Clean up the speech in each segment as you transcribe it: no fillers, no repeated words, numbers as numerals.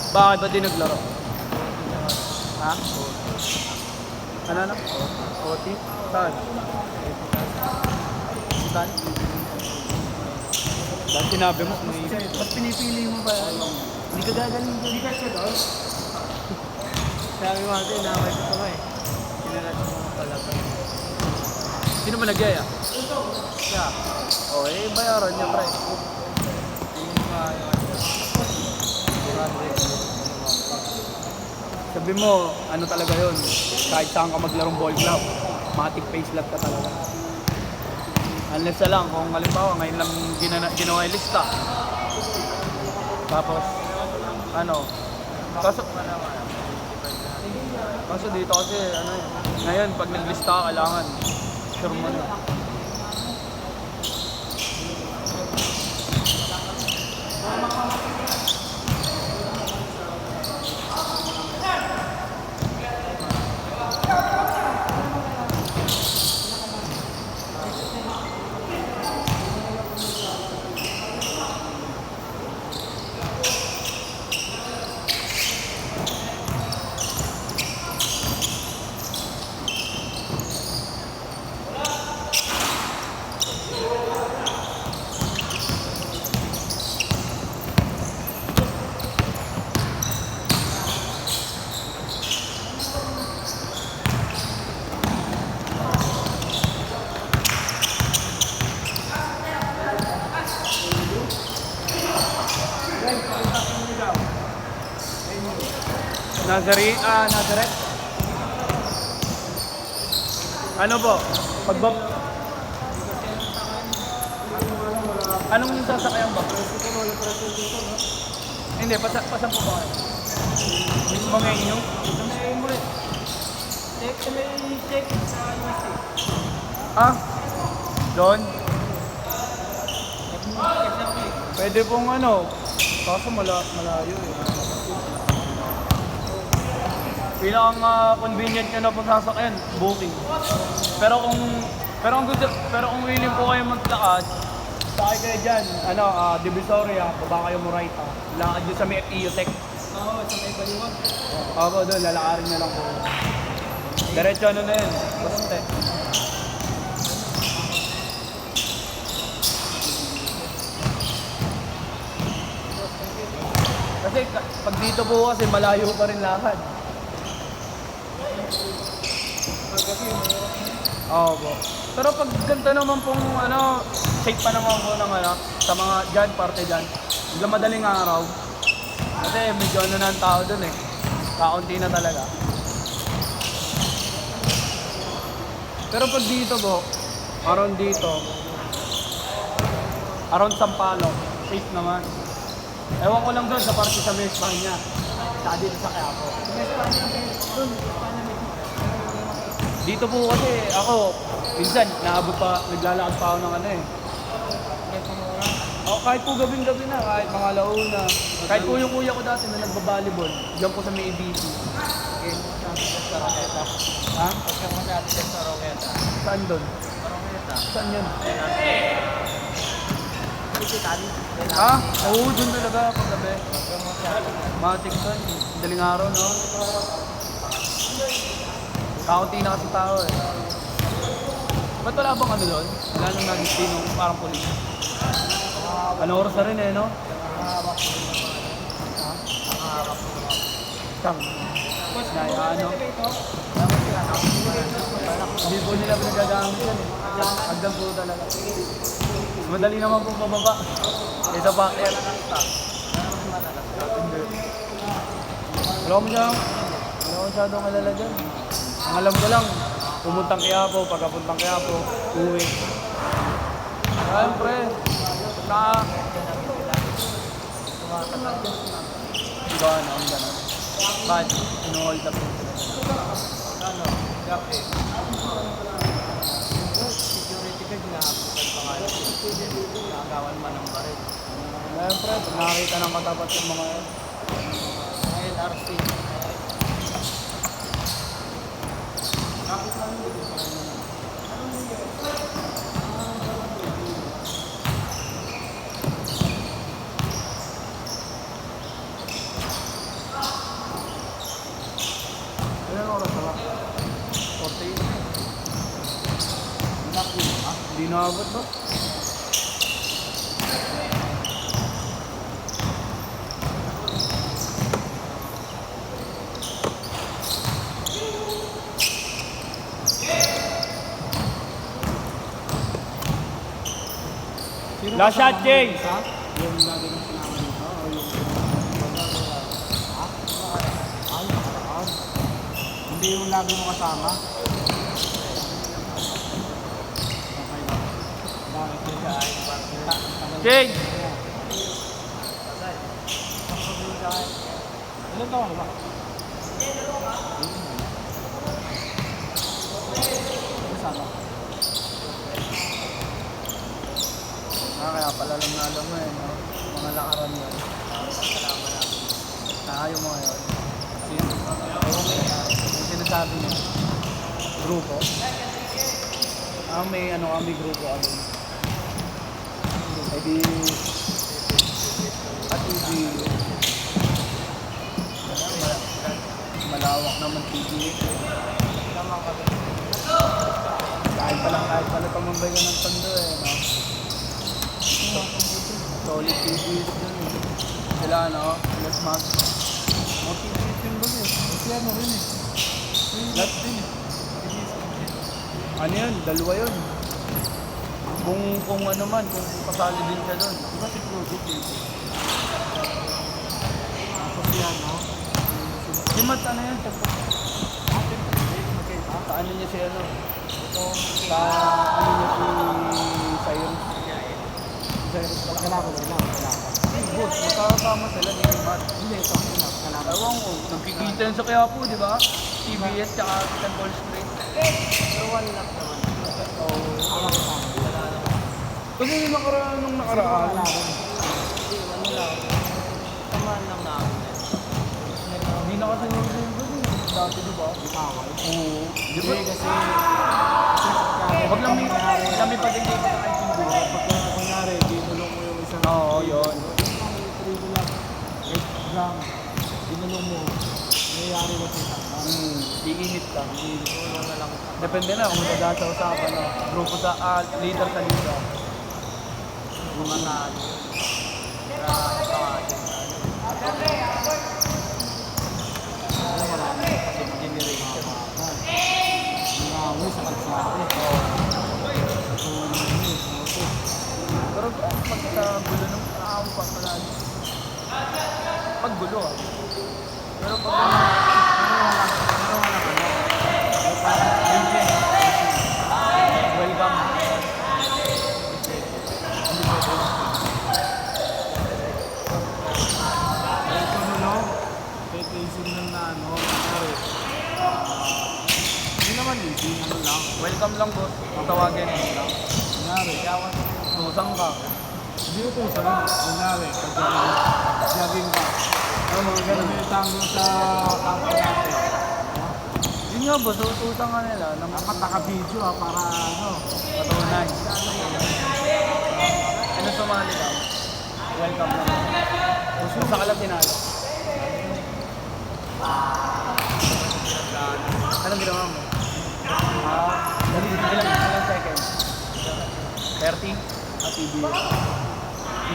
Bakit ba di naglaro? Ha? Ano? 40? Saan? Saan? Dahil sinabi mo, ba't pinipili mo ba yan? Hindi ka gagaling doon. Hindi ka siya doon? Sabi mo natin, nakaway ko pa eh. Sinalat mo mga palaban. Sino ba nagyaya? Siya. O, bayaran niya, pre. Sabi mo, ano talaga yun? Kahit saan ka maglarong ball club, matic face lat ka talaga. Unless na lang, kung halimbawa, ngayon lang ginawa yung lista. Tapos, kaso dito kasi, ngayon, pag naglista ka, kailangan, sure mo na. Nazareth? Ano po? Anong sasakyan ba? Hindi, pasan po ba kayo? Mismo ngayon nyo? Check sa UST. Doon? Pwede pong kaso malayo eh. Pinakang convenient nyo na pong sasakyan, booking. Pero kung willing po kayo maglakad, sakay kayo dyan, Divisoria, baba kayo mo right lakad nyo sa may FEU Tech. Oo, sa may baliwag. Opo, doon, lalakarin nyo lang po. Diretso na yun, basta. Kasi pag dito po kasi malayo pa rin lakad. Oo po. Pero pag ganito naman pong safe pa naman po ng sa mga dyan, parte dyan. Bigla madaling araw. Kasi medyo na ang tao dun eh. Kaunti na talaga. Pero pag dito po, around Sampaloc, safe naman. Ewan ko lang doon sa parte sa may Espanya. Saka dito sa Quiapo. Sa may Espanya, doon, Espanya mismo. Dito po kasi ako, minsan, naglalakad pa ako ng kahit po gabing-gabi na, kahit mga launa. Kahit po yung kuya ko dati na nagbabalibol, diyan po sa may ABC. Okay, sa Roqueta. Ha? Pagka mo natin sa Roqueta. Saan doon? Roqueta. Saan yun? Ha? Oo, doon talaga paggabi. Matik doon. Daling araw, no? Kaunti na kasi tao eh. Ba't wala bang doon? Wala nang naging parang pulis. Ano oras na rin eh, no? Saan? Hindi po nila pinagagamit yan eh. Agdan po talaga. Madali naman po pababa. Isa pa. Wala ko masyadong alala dyan. Ang alam ko lang, pumuntang Quiapo, pagkapuntang Quiapo, uwi. Siyempre, diba ang gano'n? Ba't? Inuhold up. Security guard, ginakaputan pa nga yun. Nakagawan man ng baril. Siyempre, pag nakakita ng katapat yung mga LRC. Kapit lang yun. Umabot ba? Last shot, James! Yung lagi ng sinama nito o yung ha? Ay, nakaraan. Hindi yung lagi mo kasama. Okay lang. Bakit yun siya? James! Ilan taon na ba? Kasama. Kaya pala alam mo eh, no? Mga lakaran yun. Salamat na. Yung mga yun. Yung sinasabi niya, grupo. May grupo kami. Eh di, at hindi, malawak naman TV. Kahit pala tumambay ka ng tondo eh, no? Solid TVs yun eh. Sila sila smart. Mga TVs yun ba eh? Kasi ano rin eh. Lahat din eh. Ano yun? Dalawa yun. Kung ano man, kung kasali din siya doon. Diba si Project eh? Tapos yan, no? Si Matt ano yun? Sa ano niya si ano? Sa ano niya si Cyrus. Kalaban sila. Boss, magkakasama sila ni Matt. Hindi, ito ang kalaban. Ewan ko, nagkikita yun sa Quiapo, di ba? TBS tsaka San Paul Street. Pero one lap naman. Kasi yung nung nakaraan. Hindi, ano lang. Tamaan lang namin. Hindi na kasi nyo rin doon. Dati di ba? Ipawal. Oo. Di ba? Hindi kasi Huwag lang may pag-ibig sa kahit hindi. pagka kunyari, dinulong mo yung isang Oo, yun. tribo lang, 8 gram, dinulong mo, nangyayari mo sa Iinit ka. Depende na kung nagdasa sa usapan. Grupo sa leader sa leader. Bumatalo. Kaya tawagin. ano marami, Kasi generation. nangamoy sa kalsate. Pero pag sa gulo nung tao pa pala. Pag gulo Pero pag welcome. Ito mo no, kay-casing lang na ano, kunyari, hindi naman easy, ano lang, Welcome lang boss. Tawagin mo lang. kunyari, Susang ka. hindi ito isa rin, kunyari, pag jogging ka, Ano mga ganun yung tango sa kampo natin. Yun nga boss, susang ka nila. Dapat naka-video para ano, Patunay. Ano sumali ka? Welcome lang. Susa ka lang tinalo. Anong ginawa mo? Ilang seconds? 30? TB.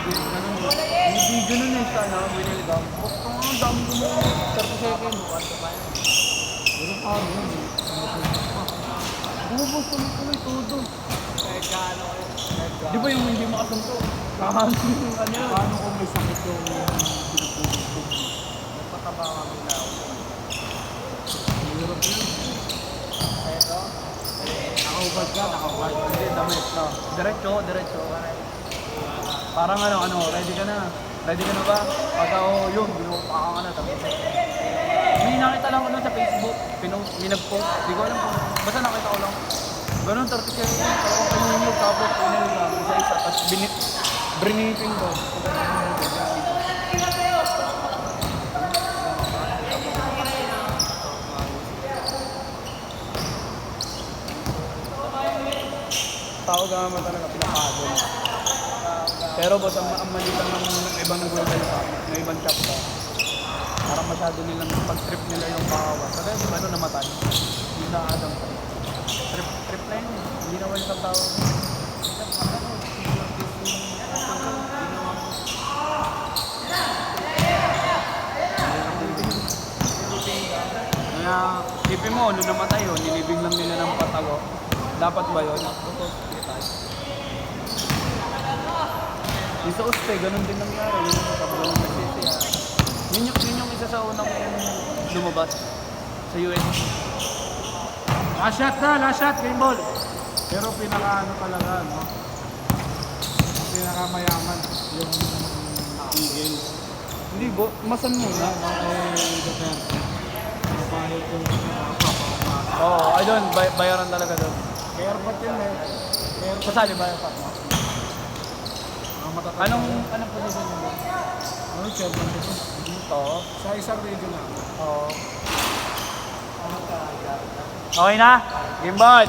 Yung video nun eh, sana, winilgam. Ang dami gumawa. 30 seconds. pero paano yun eh, Bumubos tuloy todo. Nagkano kayo? Di ba yung hindi makasunto? Kahansin yung ano yun. paano kung may sakit yung pinagpupugpog mo? Nagpataba kami na ako. Mahirap yun. Ito. Naka-ubad ka, naka-ubad. Hindi, damit no. Diretso. Parang ready ka na. Ready ka na ba? Pagka yun, binupa ka na. Tapos, may nakita lang ko nun sa Facebook. May nag-post. Di ko alam kung, basta nakita ko lang. Ganun, 30 seconds. Parang pinunyog, tapos pinilga. Isa-isa. Tapos briniting ko. Tao gama talaga, pinapagod. Pero boss, ang mali lang ng ibang nag-google pa, ng ibang shop pa. Parang masyado nilang pag-trip nila yung bakawan. Kasi di ba namatay? Hindi na adam pa. Trip na yun eh. Hindi na wala sa tao. Tipin mo, nung namatay yun, nilibing lang nila ng patago. Dapat ba yun? Yung sa Uste, ganun din nangyari. Yun yung pagkabulan ng nagsisiya. Yun yung isa sa unang lumabas sa US. Last shot, game ball. Pero pinaka ano talaga, no? Pinaka mayaman yung Eagle. Hindi, masan muna. Duterte. Mabahil yung Oo, ay doon, bayaran talaga doon. airport yun eh. Airport. Kasali ba yung pa? Matatanda. Anong position mo doon? Ano, chairman dito? Dito. Sa isang region na. Oo. Okay na? Gimbal!